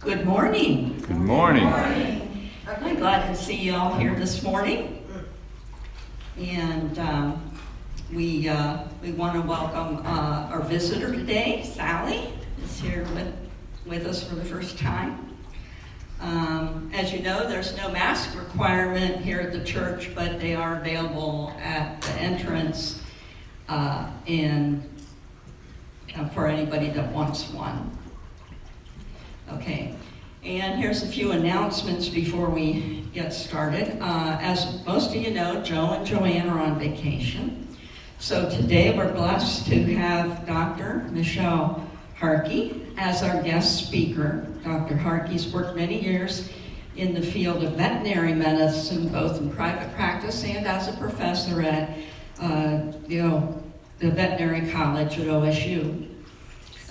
Good morning. Good morning. I'm glad to see you all here this morning. And we want to welcome our visitor today, Sally, is here with us for the first time. As you know, there's no mask requirement here at the church, but they are available at the entrance and for anybody that wants one. Okay, and here's a few announcements before we get started. As most of you know, Joe and Joanne are on vacation. So today we're blessed to have Dr. Michelle Harkey as our guest speaker. Dr. Harkey's worked many years in the field of veterinary medicine, both in private practice and as a professor at the veterinary college at OSU.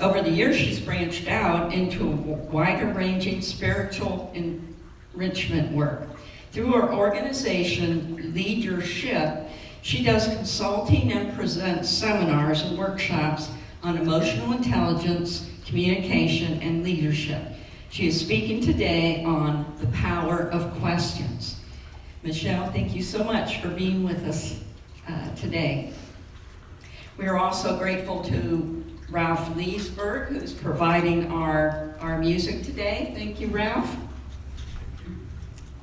Over the years, she's branched out into wider-ranging spiritual enrichment work. Through her organization, Leadership, she does consulting and presents seminars and workshops on emotional intelligence, communication, and leadership. She is speaking today on the power of questions. Michelle, thank you so much for being with us today. We are also grateful to Ralph Leesburg, who's providing our music today. Thank you, Ralph.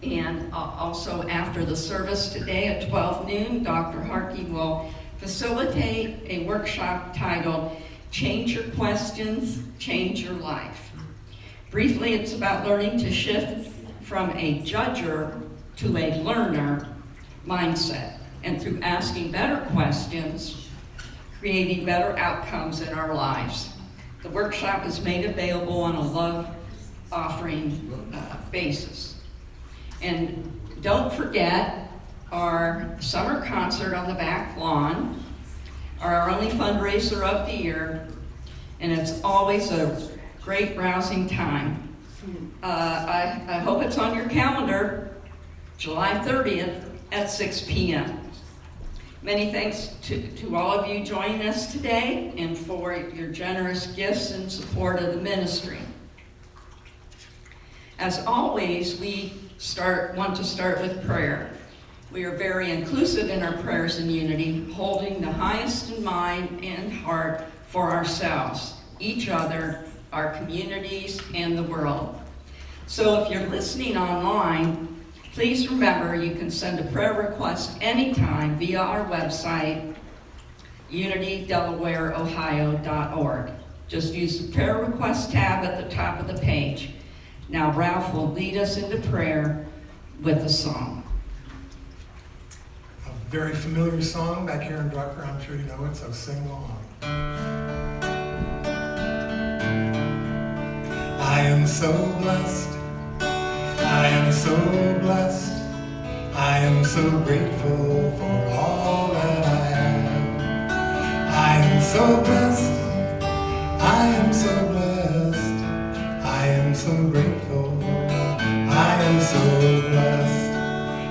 And also after the service today at 12 noon, Dr. Harkey will facilitate a workshop titled Change Your Questions, Change Your Life. Briefly, it's about learning to shift from a judger to a learner mindset. And through asking better questions, creating better outcomes in our lives. The workshop is made available on a love offering basis. And don't forget our summer concert on the back lawn, our only fundraiser of the year, and it's always a great rousing time. I hope it's on your calendar, July 30th at 6 p.m. Many thanks to all of you joining us today and for your generous gifts and support of the ministry. As always, we want to start with prayer. We are very inclusive in our prayers in unity, holding the highest in mind and heart for ourselves, each other, our communities, and the world. So if you're listening online, please remember you can send a prayer request anytime via our website, unitydelawareohio.org. Just use the prayer request tab at the top of the page. Now Ralph will lead us into prayer with a song. A very familiar song back here in Drucker. I'm sure you know it, so sing along. I am so blessed. I am so blessed, I am so grateful for all that I am. I am so blessed, I am so blessed, I am so grateful. I am so blessed,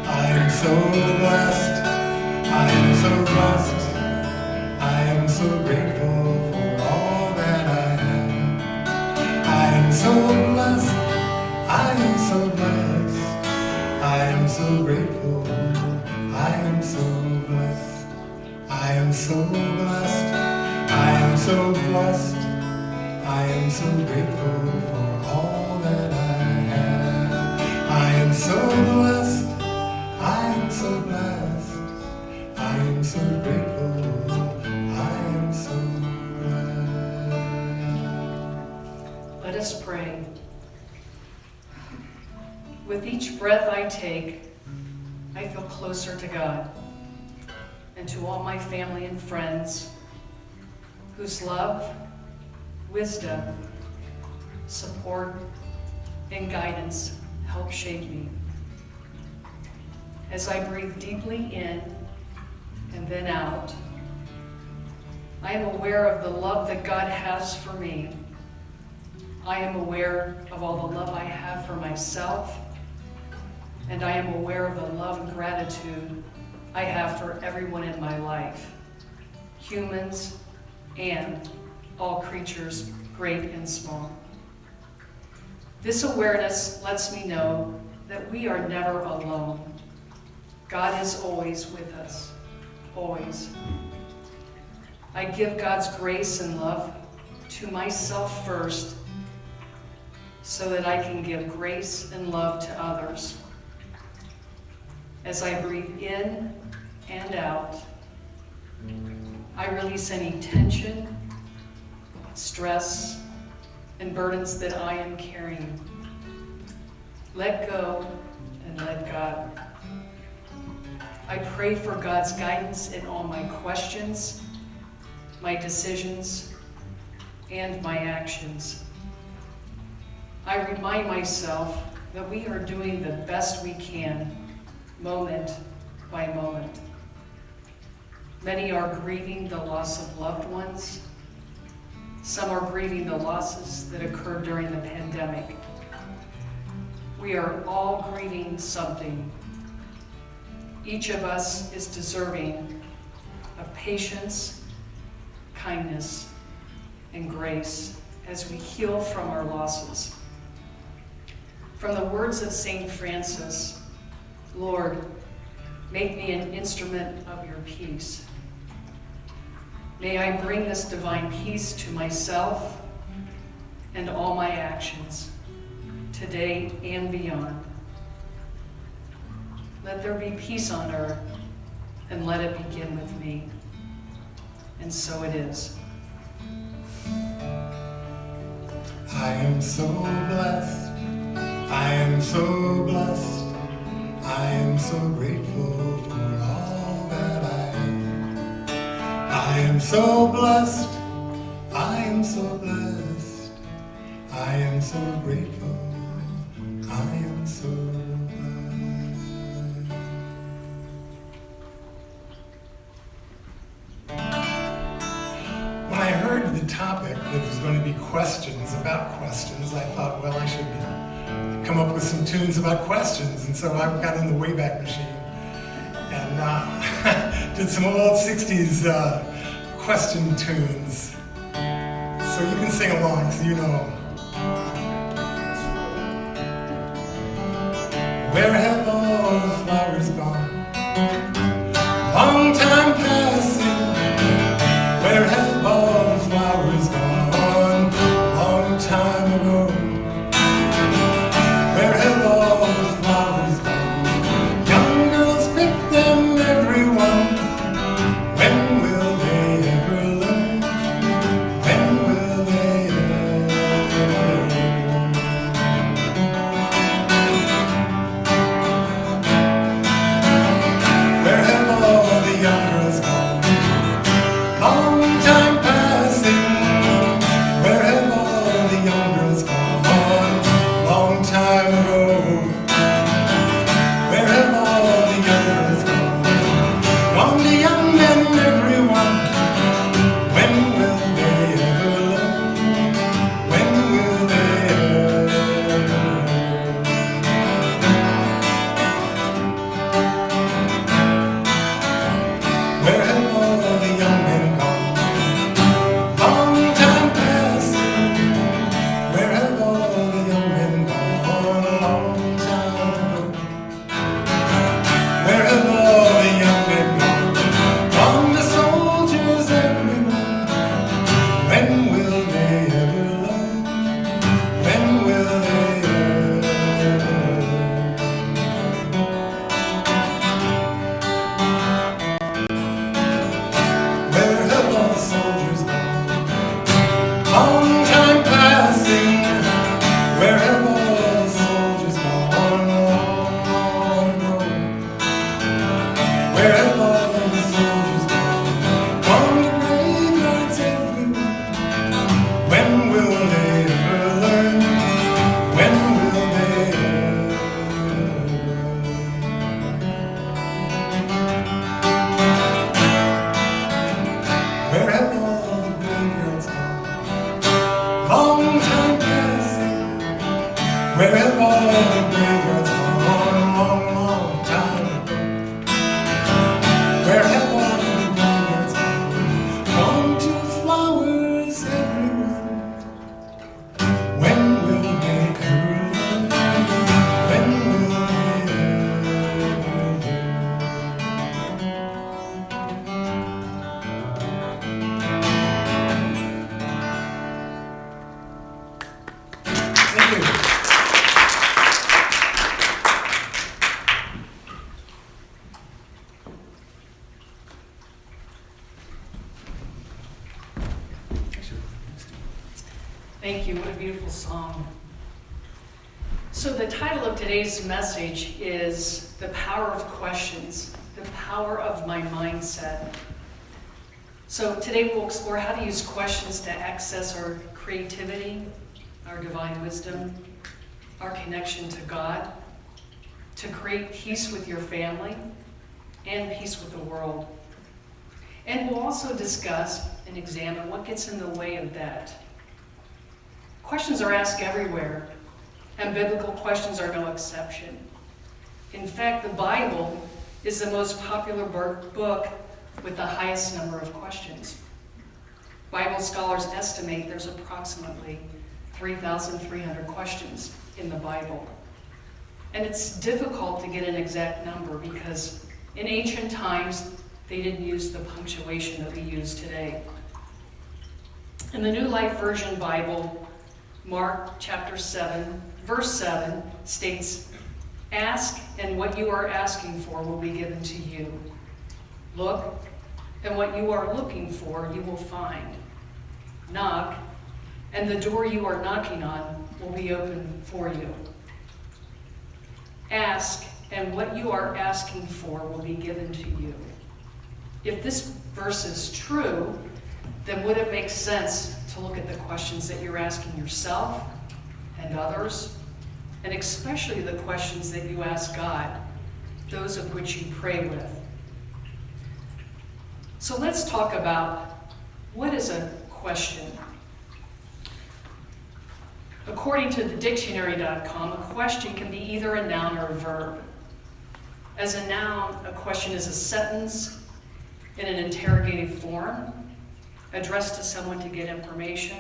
I am so blessed, I am so blessed, I am so grateful for all that I am. I am so blessed, I am so blessed, I am so grateful, I am so blessed, I am so blessed, I am so blessed, I am so grateful for all that I have. I am so blessed, I am so blessed, I am so grateful, I am so blessed. Let us pray. With each breath I take, I feel closer to God and to all my family and friends whose love, wisdom, support, and guidance help shape me. As I breathe deeply in and then out, I am aware of the love that God has for me. I am aware of all the love I have for myself, and I am aware of the love and gratitude I have for everyone in my life, humans and all creatures, great and small. This awareness lets me know that we are never alone. God is always with us, always. I give God's grace and love to myself first so that I can give grace and love to others. As I breathe in and out, I release any tension, stress, and burdens that I am carrying. Let go and let God. I pray for God's guidance in all my questions, my decisions, and my actions. I remind myself that we are doing the best we can, moment by moment. Many are grieving the loss of loved ones. Some are grieving the losses that occurred during the pandemic. We are all grieving something. Each of us is deserving of patience, kindness, and grace as we heal from our losses. From the words of St. Francis, Lord, make me an instrument of your peace. May I bring this divine peace to myself and all my actions, today and beyond. Let there be peace on earth, and let it begin with me. And so it is. I am so blessed. I am so blessed. I am so grateful for all that I am. I am so blessed. I am so blessed. I am so grateful. I am so blessed. When I heard the topic that was going to be questions about questions, I thought, well, I should come up with some tunes about questions. And so I got in the Wayback Machine and did some old 60s question tunes. So you can sing along so you know. Where have all the flowers gone? Long time passing. Where have all the flowers gone? Long time ago. Where have all the flowers gone? Young girls pick them, everyone. When will they ever learn? When will they ever learn? Where have all the young girls gone? Long time passing. Where have all the young girls gone? Long time ago. Where have all the young girls gone? Gone the young men, everyone. When will they ever learn? When will they ever learn? Where have all the young men gone? Long time passing. Where have all the young men gone? A long time ago. Where have all the young men gone? Gone the soldiers, everyone. When will they ever learn? When will they ever learn? Where have all the soldiers gone? Long time passing. Where have all the soldiers gone? Long ago. Where have all the soldiers gone? Gone to graveyards everywhere. When will they ever learn? When will they ever learn? Where have all the graveyards gone? Long time passing. Where have all the graveyards gone? Long, long time ago. Where have all the graveyards gone? Gone to flowers, everyone. When will they ever Thank you. What a beautiful song. So the title of today's message is The Power of Questions, the Power of My Mindset. So today we'll explore how to use questions to access our creativity, our divine wisdom, our connection to God, to create peace with your family and peace with the world. And we'll also discuss and examine what gets in the way of that. Questions are asked everywhere, and biblical questions are no exception. In fact, the Bible is the most popular book with the highest number of questions. Bible scholars estimate there's approximately 3,300 questions in the Bible. And it's difficult to get an exact number because in ancient times, they didn't use the punctuation that we use today. In the New Life Version Bible, Mark chapter 7, verse 7 states, "Ask, and what you are asking for will be given to you. Look, and what you are looking for you will find. Knock, and the door you are knocking on will be open for you." Ask, and what you are asking for will be given to you. If this verse is true, then would it make sense to look at the questions that you're asking yourself and others, and especially the questions that you ask God, those of which you pray with? So let's talk about what is a question. According to the dictionary.com, a question can be either a noun or a verb. As a noun, a question is a sentence in an interrogative form, addressed to someone to get information,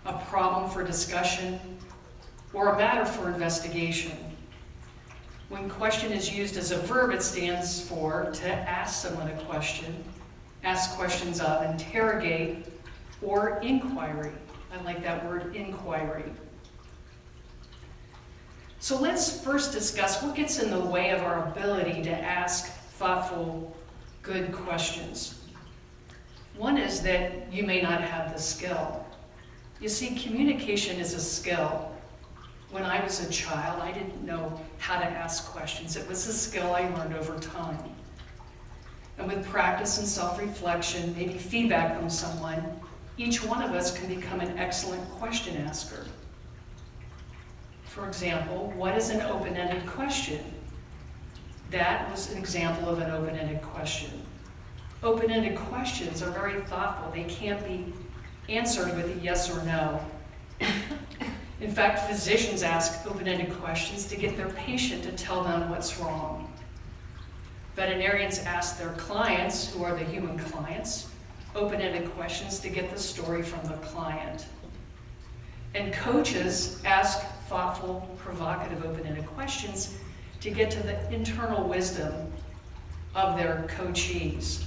a problem for discussion, or a matter for investigation. When question is used as a verb, it stands for to ask someone a question, ask questions of, interrogate, or inquiry. I like that word, inquiry. So let's first discuss what gets in the way of our ability to ask thoughtful, good questions. One is that you may not have the skill. You see, communication is a skill. When I was a child, I didn't know how to ask questions. It was a skill I learned over time. And with practice and self-reflection, maybe feedback from someone, each one of us can become an excellent question asker. For example, what is an open-ended question? That was an example of an open-ended question. Open-ended questions are very thoughtful. They can't be answered with a yes or no. In fact, physicians ask open-ended questions to get their patient to tell them what's wrong. Veterinarians ask their clients, who are the human clients, open-ended questions to get the story from the client. And coaches ask thoughtful, provocative, open-ended questions to get to the internal wisdom of their coachees.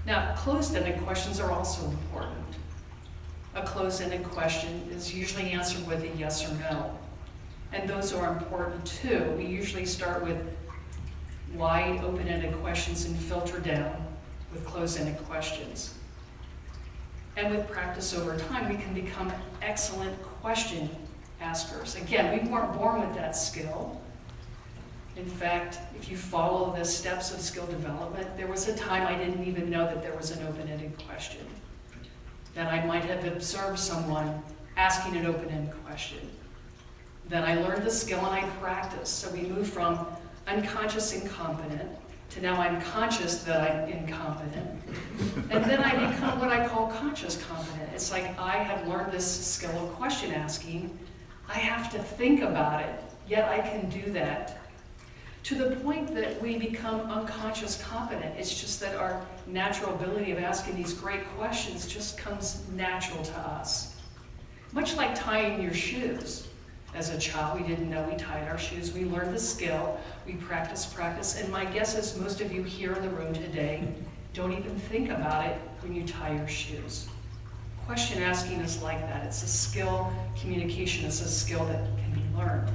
Now, closed-ended questions are also important. A closed-ended question is usually answered with a yes or no. And those are important too. We usually start with wide, open-ended questions and filter down with closed-ended questions. And with practice over time, we can become excellent question askers. Again, we weren't born with that skill. In fact, if you follow the steps of skill development, there was a time I didn't even know that there was an open-ended question. That I might have observed someone asking an open-ended question. Then I learned the skill and I practiced. So we moved from unconscious incompetent to now I'm conscious that I'm incompetent. And then I become what I call conscious competent. It's like I have learned this skill of question asking. I have to think about it, yet I can do that. To the point that we become unconscious competent. It's just that our natural ability of asking these great questions just comes natural to us. Much like tying your shoes. As a child, we didn't know we tied our shoes. We learned the skill, we practice, and my guess is most of you here in the room today don't even think about it when you tie your shoes. Question asking is like that. It's a skill. Communication is a skill that can be learned.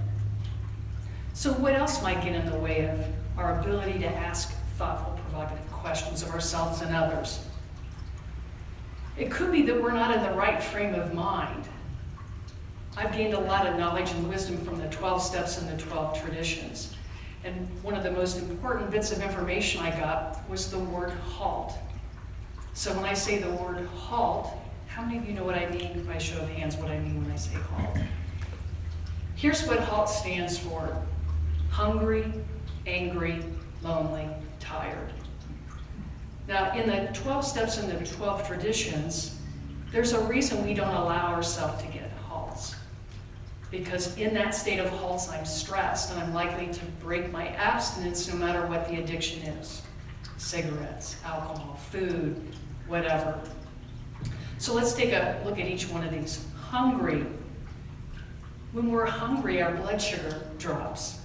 So what else might get in the way of our ability to ask thoughtful, provocative questions of ourselves and others? It could be that we're not in the right frame of mind I've gained a lot of knowledge and wisdom from the 12 steps and the 12 traditions. And one of the most important bits of information I got was the word halt. So when I say the word halt, how many of you know what I mean, by show of hands, what I mean when I say halt? Here's what HALT stands for: hungry, angry, lonely, tired. Now, in the 12 steps and the 12 traditions, there's a reason we don't allow ourselves to get halts. Because in that state of halts, I'm stressed and I'm likely to break my abstinence no matter what the addiction is. Cigarettes, alcohol, food, whatever. So let's take a look at each one of these. Hungry. When we're hungry, our blood sugar drops.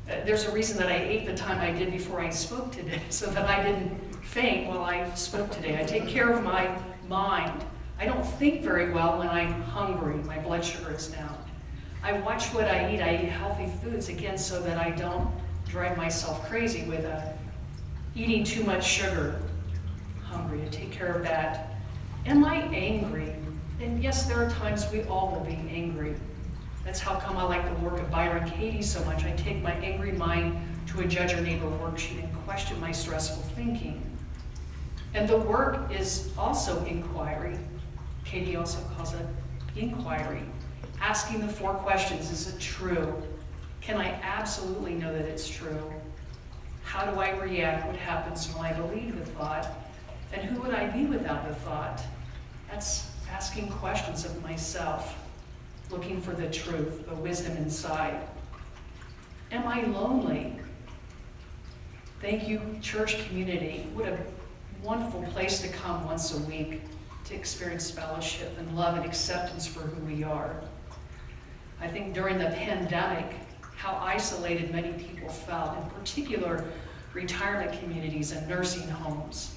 There's a reason that I ate the time I did before I spoke today, so that I didn't faint while I spoke today. I take care of my mind. I don't think very well when I'm hungry. My blood sugar is down. I watch what I eat. I eat healthy foods, again, so that I don't drive myself crazy with eating too much sugar. Hungry, I take care of that. Am I angry? And yes, there are times we all will be angry. That's how come I like the work of Byron Katie so much. I take my angry mind to a Judge Your Neighbor worksheet and question my stressful thinking. And the work is also inquiry. Katie also calls it inquiry. Asking the 4 questions: is it true? Can I absolutely know that it's true? How do I react? What happens when I believe the thought? And who would I be without the thought? That's asking questions of myself, looking for the truth, the wisdom inside. Am I lonely? Thank you, church community. What a wonderful place to come once a week to experience fellowship and love and acceptance for who we are. I think during the pandemic, how isolated many people felt, in particular retirement communities and nursing homes.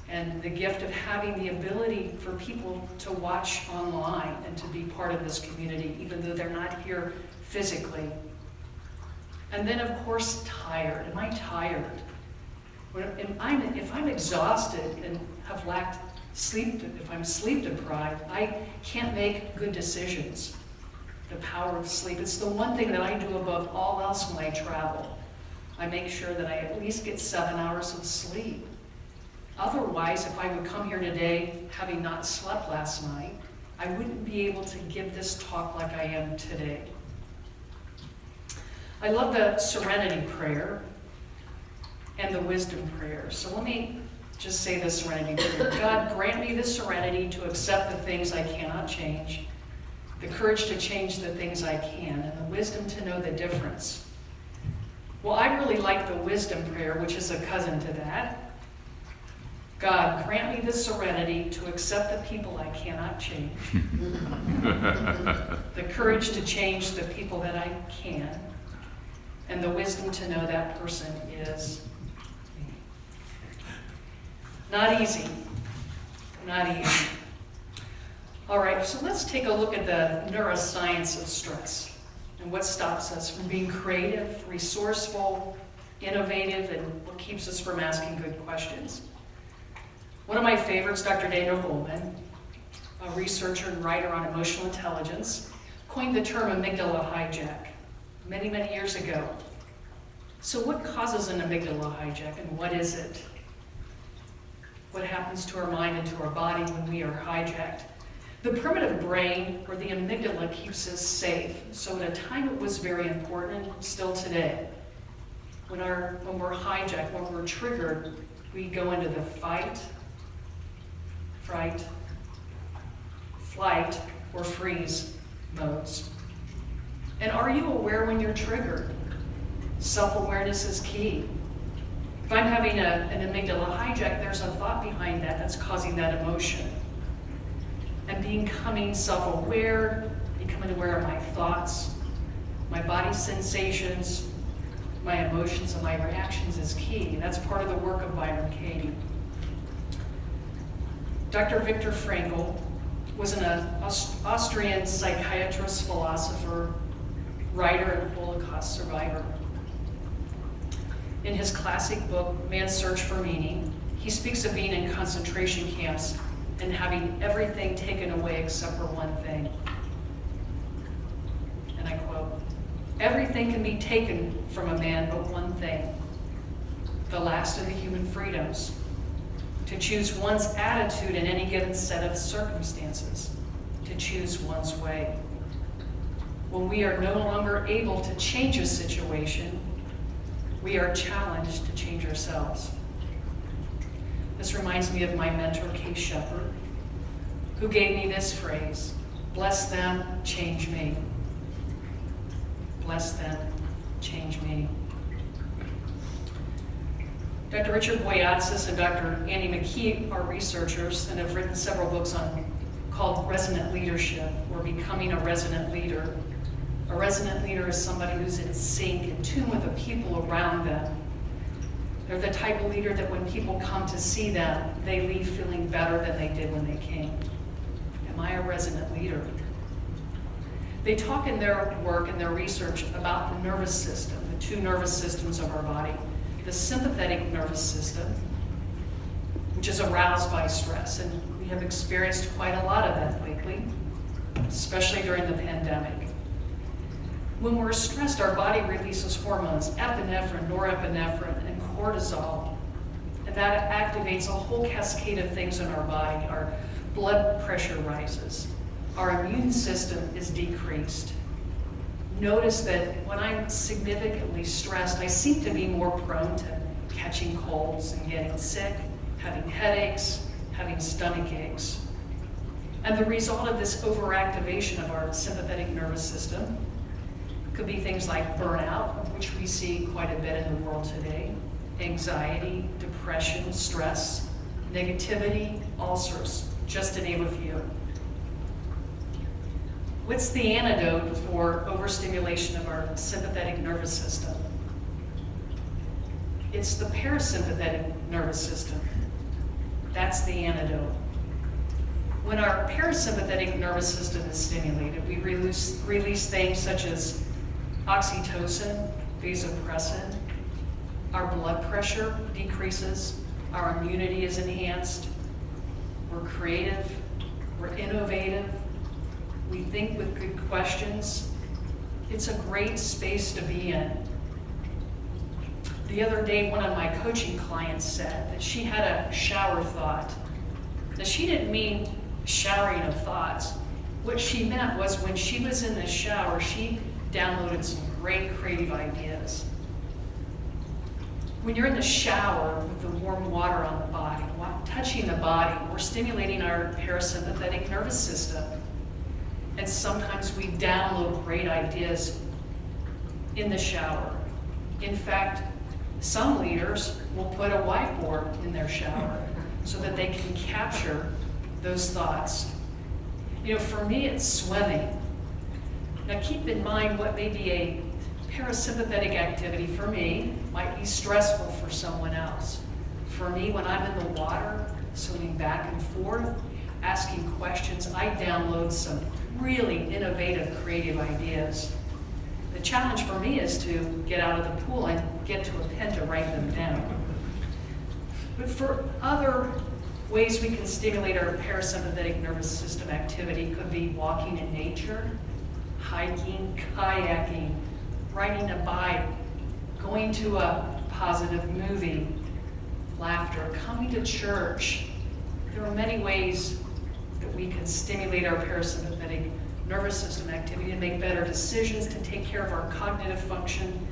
And the gift of having the ability for people to watch online and to be part of this community, even though they're not here physically. And then, of course, tired. Am I tired? If I'm exhausted and have lacked sleep, if I'm sleep deprived, I can't make good decisions. The power of sleep. It's the one thing that I do above all else when I travel. I make sure that I at least get 7 hours of sleep. Otherwise, if I would come here today having not slept last night, I wouldn't be able to give this talk like I am today. I love the serenity prayer and the wisdom prayer. So let me just say the serenity prayer. God, grant me the serenity to accept the things I cannot change, the courage to change the things I can, and the wisdom to know the difference. Well, I really like the wisdom prayer, which is a cousin to that. God, grant me the serenity to accept the people I cannot change, the courage to change the people that I can, and the wisdom to know that person is me. Not easy. Not easy. All right, so let's take a look at the neuroscience of stress and what stops us from being creative, resourceful, innovative, and what keeps us from asking good questions. One of my favorites, Dr. Daniel Goleman, a researcher and writer on emotional intelligence, coined the term amygdala hijack many, many years ago. So what causes an amygdala hijack, and what is it? What happens to our mind and to our body when we are hijacked? The primitive brain, or the amygdala, keeps us safe. So at a time it was very important, and still today. When we're hijacked, when we're triggered, we go into the fight, fright, flight, or freeze modes. And are you aware when you're triggered? Self-awareness is key. If I'm having an amygdala hijack, there's a thought behind that that's causing that emotion. And becoming self-aware, becoming aware of my thoughts, my body sensations, my emotions, and my reactions is key. That's part of the work of Byron Katie. Dr. Viktor Frankl was an Austrian psychiatrist, philosopher, writer, and Holocaust survivor. In his classic book, Man's Search for Meaning, he speaks of being in concentration camps and having everything taken away except for one thing: Everything can be taken from a man but one thing, the last of the human freedoms, to choose one's attitude in any given set of circumstances, to choose one's way. When we are no longer able to change a situation, we are challenged to change ourselves. This reminds me of my mentor, Kay Shepard, who gave me this phrase, bless them, change me. Bless them, change me. Dr. Richard Boyatzis and Dr. Andy McKee are researchers and have written several books called Resonant Leadership, or Becoming a Resonant Leader. A resonant leader is somebody who's in sync, in tune with the people around them. They're the type of leader that when people come to see them, they leave feeling better than they did when they came. Am I a resonant leader? They talk in their work and their research about the nervous system, the two nervous systems of our body. The sympathetic nervous system, which is aroused by stress, and we have experienced quite a lot of that lately, especially during the pandemic. When we're stressed, our body releases hormones, epinephrine, norepinephrine, and cortisol, and that activates a whole cascade of things in our body. Our blood pressure rises. Our immune system is decreased. Notice that when I'm significantly stressed, I seem to be more prone to catching colds and getting sick, having headaches, having stomach aches. And the result of this overactivation of our sympathetic nervous system could be things like burnout, which we see quite a bit in the world today, anxiety, depression, stress, negativity, ulcers, just to name a few. What's the antidote for overstimulation of our sympathetic nervous system? It's the parasympathetic nervous system. That's the antidote. When our parasympathetic nervous system is stimulated, we release things such as oxytocin, vasopressin, our blood pressure decreases, our immunity is enhanced, we're creative, we're innovative, we think with good questions. It's a great space to be in. The other day, one of my coaching clients said that she had a shower thought. Now, she didn't mean showering of thoughts. What she meant was when she was in the shower, she downloaded some great creative ideas. When you're in the shower with the warm water on the body, touching the body, we're stimulating our parasympathetic nervous system. And sometimes we download great ideas in the shower. In fact, some leaders will put a whiteboard in their shower so that they can capture those thoughts. You know, for me, it's swimming. Now keep in mind what may be a parasympathetic activity for me might be stressful for someone else. For me, when I'm in the water, swimming back and forth, asking questions, I download some really innovative, creative ideas. The challenge for me is to get out of the pool and get to a pen to write them down. But for other ways we can stimulate our parasympathetic nervous system activity could be walking in nature, hiking, kayaking, riding a bike, going to a positive movie, laughter, coming to church. There are many ways that we can stimulate our parasympathetic nervous system activity to make better decisions, to take care of our cognitive function,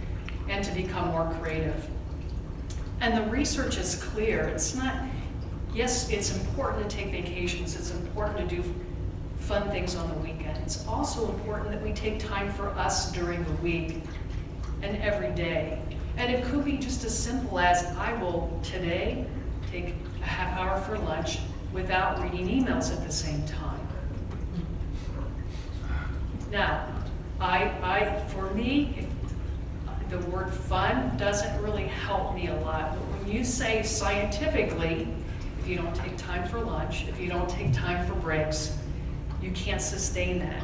and to become more creative. And the research is clear. It's not, yes, it's important to take vacations. It's important to do fun things on the weekend. It's also important that we take time for us during the week and every day. And it could be just as simple as I will today take a half hour for lunch without reading emails at the same time. Now, for me, the word fun doesn't really help me a lot. But when you say scientifically, if you don't take time for lunch, if you don't take time for breaks, you can't sustain that.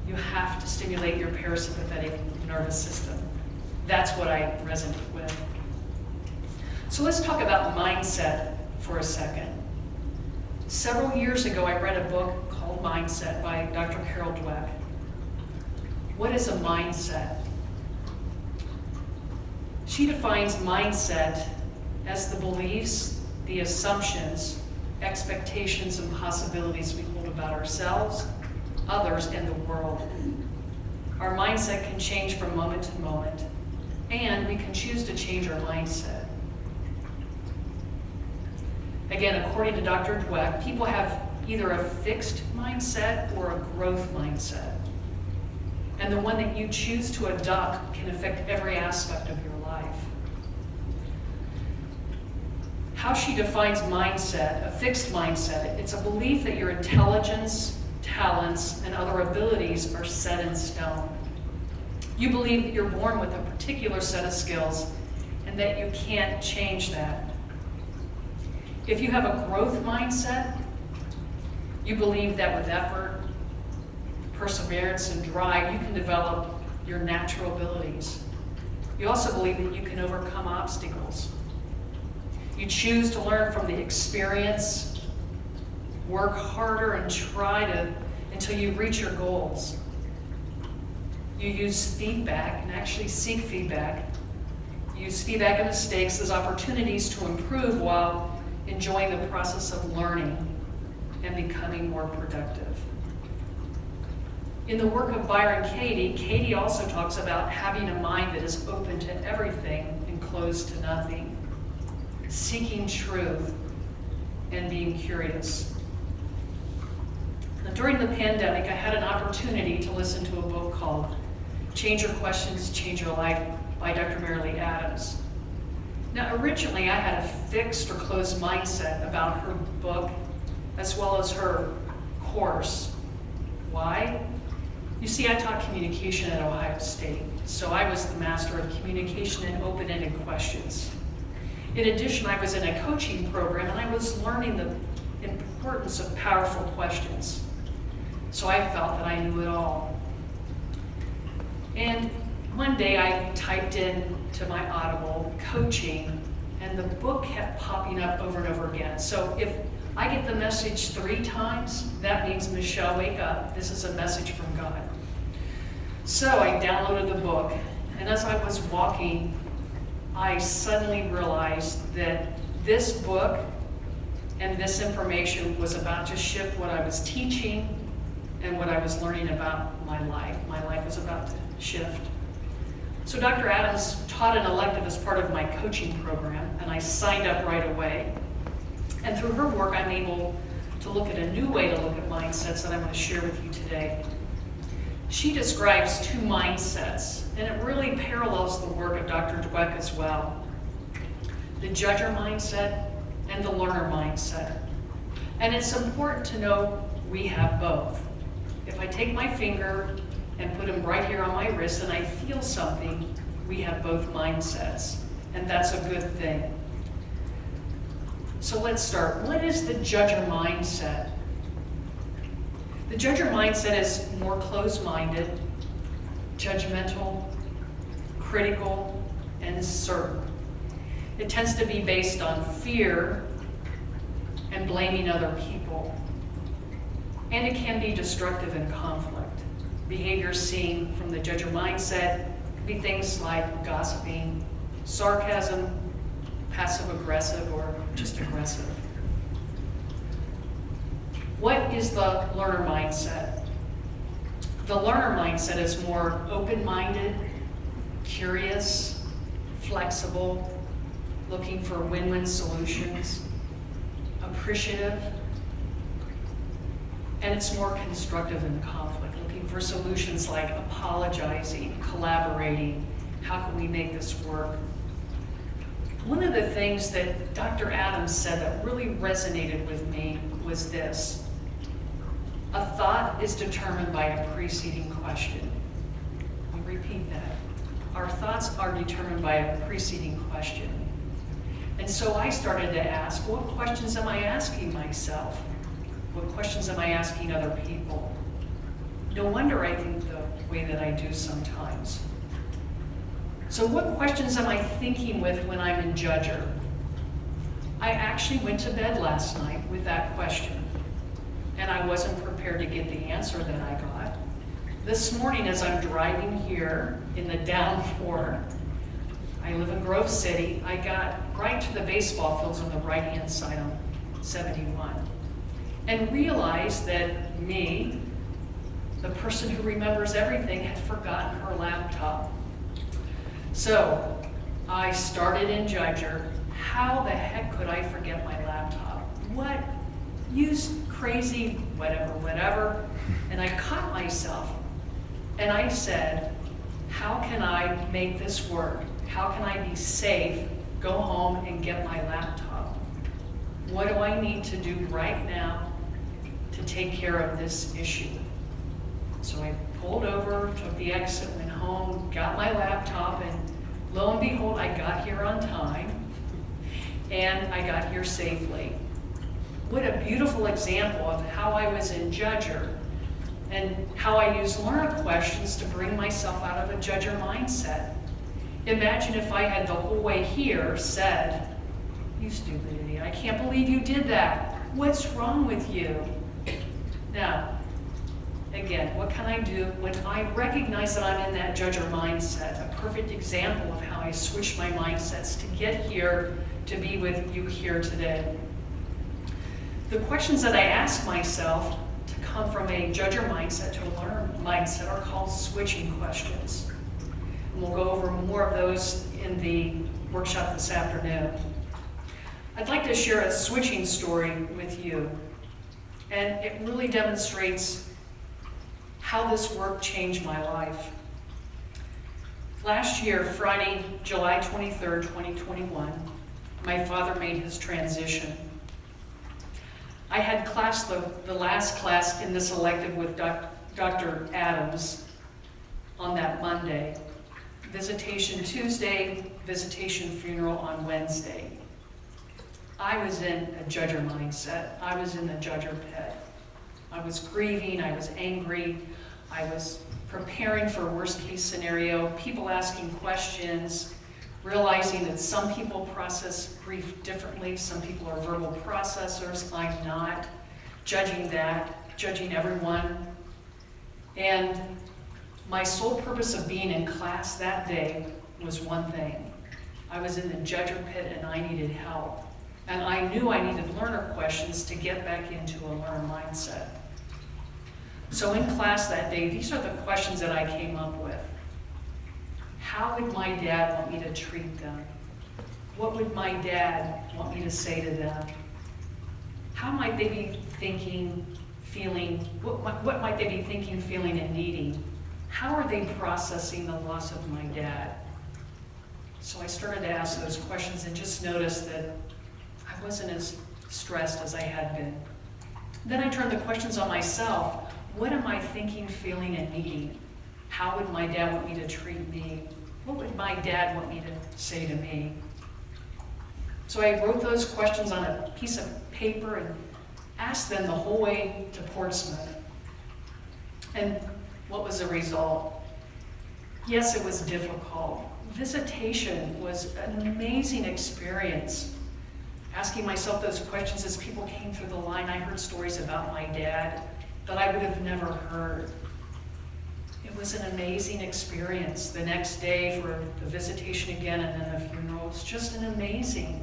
You have to stimulate your parasympathetic nervous system. That's what I resonate with. So let's talk about mindset for a second. Several years ago, I read a book called Mindset by Dr. Carol Dweck. What is a mindset? She defines mindset as the beliefs, the assumptions, expectations, and possibilities we hold about ourselves, others, and the world. Our mindset can change from moment to moment, and we can choose to change our mindset. Again, according to Dr. Dweck, people have either a fixed mindset or a growth mindset. And the one that you choose to adopt can affect every aspect of your life. How she defines mindset, a fixed mindset, it's a belief that your intelligence, talents, and other abilities are set in stone. You believe that you're born with a particular set of skills and that you can't change that. If you have a growth mindset, you believe that with effort, perseverance, and drive, you can develop your natural abilities. You also believe that you can overcome obstacles. You choose to learn from the experience, work harder, and try until you reach your goals. You use feedback and actually seek feedback. You use feedback and mistakes as opportunities to improve while enjoying the process of learning and becoming more productive. In the work of Byron Katie, Katie also talks about having a mind that is open to everything and closed to nothing, seeking truth and being curious. Now, during the pandemic, I had an opportunity to listen to a book called Change Your Questions, Change Your Life by Dr. Marilee Adams. Now, originally, I had a fixed or closed mindset about her book as well as her course. Why? You see, I taught communication at Ohio State, so I was the master of communication and open-ended questions. In addition, I was in a coaching program and I was learning the importance of powerful questions. So I felt that I knew it all. And one day I typed in to my Audible coaching, and the book kept popping up over and over again. So if I get the message 3 times, that means, Michelle, wake up. This is a message from God. So I downloaded the book, and as I was walking, I suddenly realized that this book and this information was about to shift what I was teaching and what I was learning about my life. My life was about to shift. So Dr. Adams taught an elective as part of my coaching program, and I signed up right away. And through her work, I'm able to look at a new way to look at mindsets that I want to share with you today. She describes 2 mindsets, and it really parallels the work of Dr. Dweck as well. The judger mindset and the learner mindset. And it's important to know we have both. If I take my finger and put them right here on my wrist and I feel something, we have both mindsets, and that's a good thing. So let's start. What is the judger mindset? The judger mindset is more closed-minded, judgmental, critical, and certain. It tends to be based on fear and blaming other people. And it can be destructive in conflict. Behaviors seen from the judger mindset could be things like gossiping, sarcasm, passive-aggressive, or just aggressive. What is the learner mindset? The learner mindset is more open-minded, curious, flexible, looking for win-win solutions, appreciative, and it's more constructive in conflict, looking for solutions like apologizing, collaborating, how can we make this work? One of the things that Dr. Adams said that really resonated with me was this: a thought is determined by a preceding question. Let me repeat that. Our thoughts are determined by a preceding question. And so I started to ask, what questions am I asking myself? What questions am I asking other people? No wonder I think the way that I do sometimes. So what questions am I thinking with when I'm in judger? I actually went to bed last night with that question, and I wasn't prepared to get the answer that I got. This morning as I'm driving here in the downpour, I live in Grove City. I got right to the baseball fields on the right-hand side on 71 and realized that me, the person who remembers everything, had forgotten her laptop. So I started in Judger. How the heck could I forget my laptop? What? Use crazy, whatever. And I caught myself. And I said, how can I make this work? How can I be safe, go home and get my laptop? What do I need to do right now to take care of this issue? So I pulled over, took the exit, went home, got my laptop, and lo and behold, I got here on time, and I got here safely. What a beautiful example of how I was in Judger and how I use learner questions to bring myself out of a Judger mindset. Imagine if I had the whole way here said, "You stupid idiot, I can't believe you did that. What's wrong with you?" Now, again, what can I do when I recognize that I'm in that Judger mindset? A perfect example of how I switch my mindsets to get here, to be with you here today. The questions that I ask myself to come from a Judger mindset to a learner mindset are called switching questions. And we'll go over more of those in the workshop this afternoon. I'd like to share a switching story with you, and it really demonstrates how this work changed my life. Last year, Friday, July 23rd, 2021, my father made his transition. I had class, the last class in this elective with Dr. Adams on that Monday. Visitation Tuesday, visitation funeral on Wednesday. I was in a Judger mindset. I was in the Judger pit. I was grieving, I was angry, I was preparing for a worst case scenario, people asking questions, realizing that some people process grief differently, some people are verbal processors, I'm not, judging that, judging everyone. And my sole purpose of being in class that day was one thing. I was in the Judger pit and I needed help. And I knew I needed learner questions to get back into a learner mindset. So in class that day, these are the questions that I came up with. How would my dad want me to treat them? What would my dad want me to say to them? How might they be thinking, feeling, what might they be thinking, feeling, and needing? How are they processing the loss of my dad? So I started to ask those questions and just noticed that I wasn't as stressed as I had been. Then I turned the questions on myself. What am I thinking, feeling, and needing? How would my dad want me to treat me? What would my dad want me to say to me? So I wrote those questions on a piece of paper and asked them the whole way to Portsmouth. And what was the result? Yes, it was difficult. Visitation was an amazing experience. Asking myself those questions as people came through the line, I heard stories about my dad that I would have never heard. It was an amazing experience. The next day for the visitation again and then the funeral, it was just an amazing.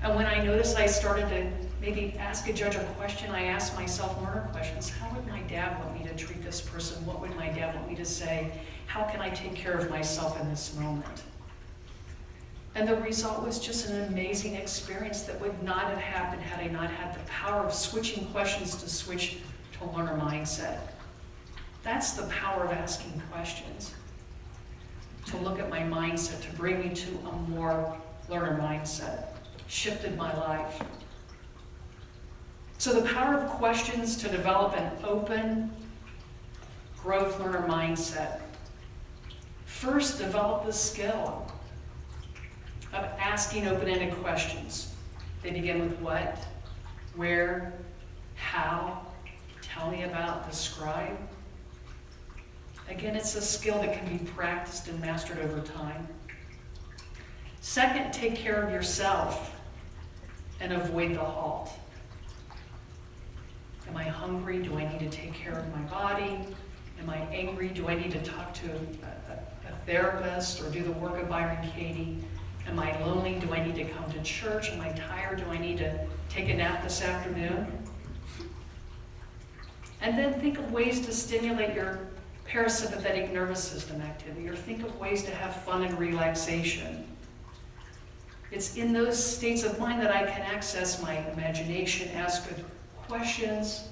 And when I noticed I started to maybe ask a judge a question, I asked myself learner questions. How would my dad want me to treat this person? What would my dad want me to say? How can I take care of myself in this moment? And the result was just an amazing experience that would not have happened had I not had the power of switching questions to switch to a learner mindset. That's the power of asking questions, to look at my mindset, to bring me to a more learner mindset, shifted my life. So the power of questions to develop an open growth learner mindset. First, develop the skill of asking open-ended questions. They begin with what, where, how, tell me about, describe. Again, it's a skill that can be practiced and mastered over time. Second, take care of yourself and avoid the halt. Am I hungry? Do I need to take care of my body? Am I angry? Do I need to talk to a therapist or do the work of Byron Katie? Am I lonely? Do I need to come to church? Am I tired? Do I need to take a nap this afternoon? And then think of ways to stimulate your parasympathetic nervous system activity, or think of ways to have fun and relaxation. It's in those states of mind that I can access my imagination, ask good questions,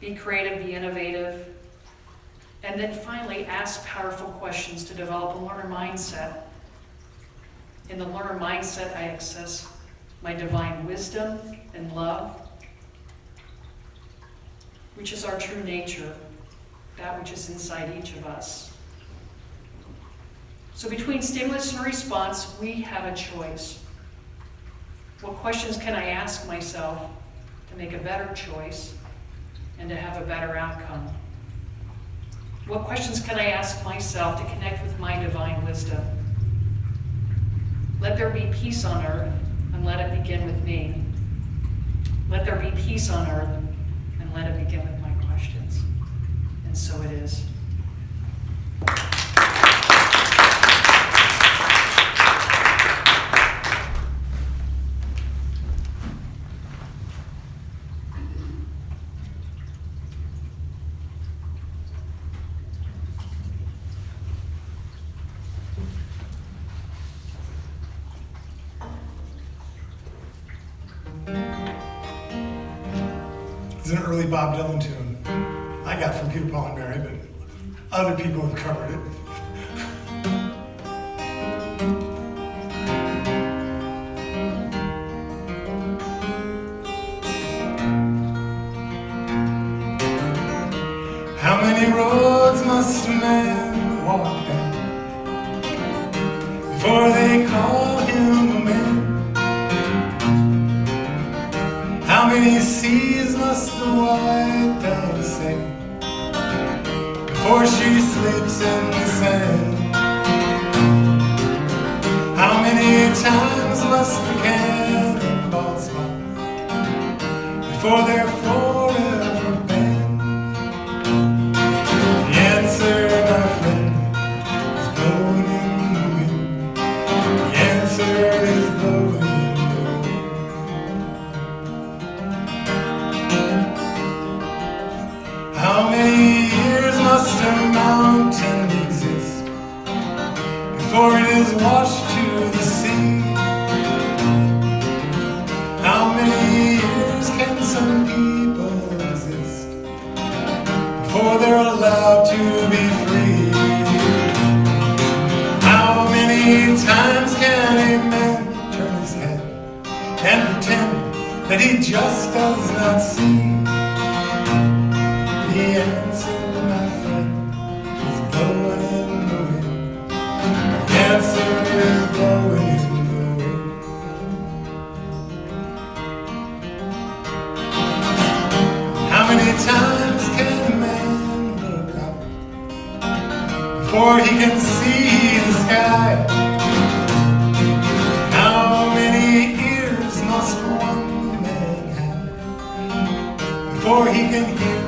be creative, be innovative, and then finally ask powerful questions to develop a learner mindset. In the learner mindset, I access my divine wisdom and love, which is our true nature, that which is inside each of us. So between stimulus and response, we have a choice. What questions can I ask myself to make a better choice and to have a better outcome? What questions can I ask myself to connect with my divine wisdom? Let there be peace on earth, and let it begin with me. Let there be peace on earth, and let it begin with my questions. And so it is. It's an early Bob Dylan tune. I got from Peter, Paul, and Mary, but other people have covered it. How many roads must a man walk down before they call him a man? How many seas must the white dove sail before she sleeps in the sand? How many times must the cannonballs fly before they're forever banned? The answer, my friend, is blowing in the wind. The answer is blowing in the wind. How many years must a mountain exist before it is washed to the sea? How many years can some people exist before they're allowed to be free? How many times can a man turn his head and pretend that he just does not see? The answer, my friend, is blowing in the wind. The answer is blowing in the wind. How many times can a man look up before he can see the sky? How many ears must one man have before he can hear